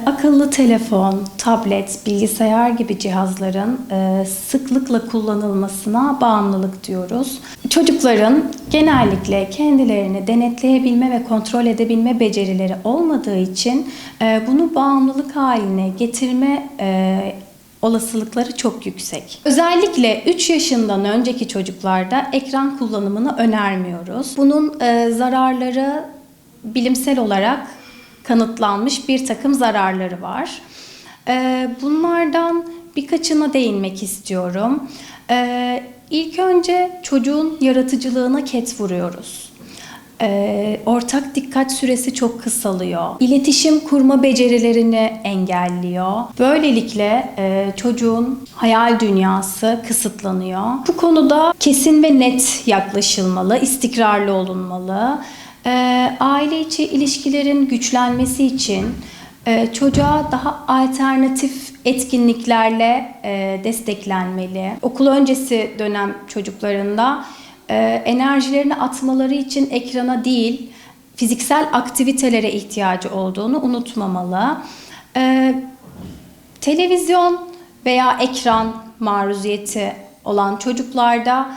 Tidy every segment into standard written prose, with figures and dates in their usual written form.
Akıllı telefon, tablet, bilgisayar gibi cihazların sıklıkla kullanılmasına bağımlılık diyoruz. Çocukların genellikle kendilerini denetleyebilme ve kontrol edebilme becerileri olmadığı için bunu bağımlılık haline getirme olasılıkları çok yüksek. Özellikle 3 yaşından önceki çocuklarda ekran kullanımını önermiyoruz. Bunun zararları bilimsel olarak kanıtlanmış bir takım zararları var. Bunlardan birkaçına değinmek istiyorum. İlk önce çocuğun yaratıcılığına ket vuruyoruz. Ortak dikkat süresi çok kısalıyor. İletişim kurma becerilerini engelliyor. Böylelikle çocuğun hayal dünyası kısıtlanıyor. Bu konuda kesin ve net yaklaşılmalı, istikrarlı olunmalı. Aile içi ilişkilerin güçlenmesi için çocuğa daha alternatif etkinliklerle desteklenmeli. Okul öncesi dönem çocuklarında enerjilerini atmaları için ekrana değil, fiziksel aktivitelere ihtiyacı olduğunu unutmamalı. Televizyon veya ekran maruziyeti olan çocuklarda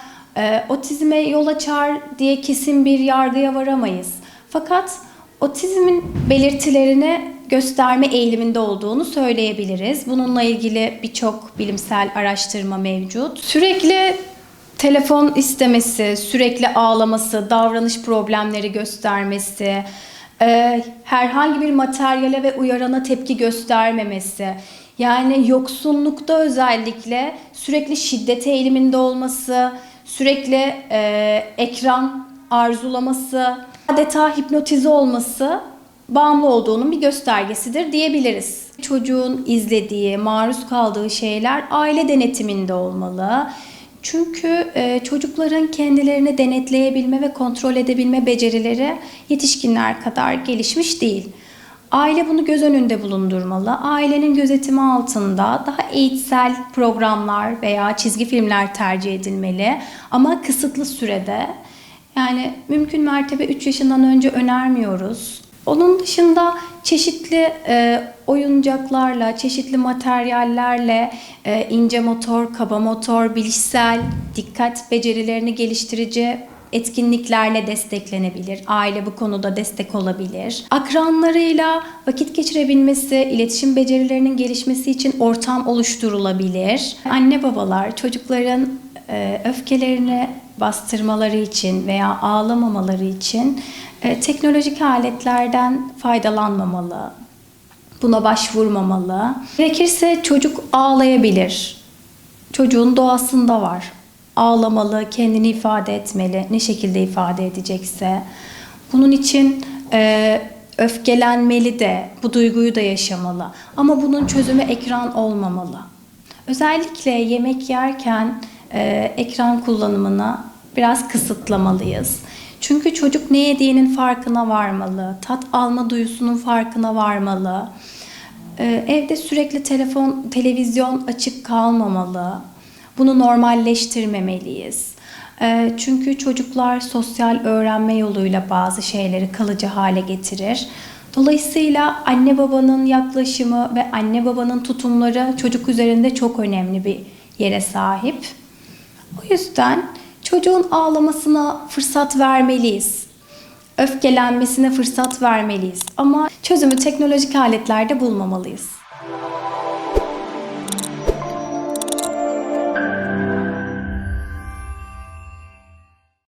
otizme yol açar diye kesin bir yargıya varamayız. Fakat otizmin belirtilerini gösterme eğiliminde olduğunu söyleyebiliriz. Bununla ilgili birçok bilimsel araştırma mevcut. Sürekli telefon istemesi, sürekli ağlaması, davranış problemleri göstermesi, herhangi bir materyale ve uyarana tepki göstermemesi, yani yoksunlukta özellikle sürekli şiddet eğiliminde olması, sürekli ekran arzulaması, adeta hipnotize olması bağımlı olduğunun bir göstergesidir diyebiliriz. Çocuğun izlediği, maruz kaldığı şeyler aile denetiminde olmalı. Çünkü çocukların kendilerini denetleyebilme ve kontrol edebilme becerileri yetişkinler kadar gelişmiş değil. Aile bunu göz önünde bulundurmalı. Ailenin gözetimi altında daha eğitsel programlar veya çizgi filmler tercih edilmeli. Ama kısıtlı sürede, yani mümkün mertebe 3 yaşından önce önermiyoruz. Onun dışında çeşitli oyuncaklarla, çeşitli materyallerle ince motor, kaba motor, bilişsel, dikkat becerilerini geliştirici etkinliklerle desteklenebilir. Aile bu konuda destek olabilir. Akranlarıyla vakit geçirebilmesi, iletişim becerilerinin gelişmesi için ortam oluşturulabilir. Anne babalar çocukların öfkelerini bastırmaları için veya ağlamamaları için teknolojik aletlerden faydalanmamalı. Buna başvurmamalı. Gerekirse çocuk ağlayabilir. Çocuğun doğasında var. Ağlamalı, kendini ifade etmeli, ne şekilde ifade edecekse. Bunun için öfkelenmeli de, bu duyguyu da yaşamalı. Ama bunun çözümü ekran olmamalı. Özellikle yemek yerken ekran kullanımını biraz kısıtlamalıyız. Çünkü çocuk ne yediğinin farkına varmalı, tat alma duyusunun farkına varmalı. Evde sürekli televizyon açık kalmamalı. Bunu normalleştirmemeliyiz. Çünkü çocuklar sosyal öğrenme yoluyla bazı şeyleri kalıcı hale getirir. Dolayısıyla anne babanın yaklaşımı ve anne babanın tutumları çocuk üzerinde çok önemli bir yere sahip. O yüzden çocuğun ağlamasına fırsat vermeliyiz. Öfkelenmesine fırsat vermeliyiz. Ama çözümü teknolojik aletlerde bulmamalıyız.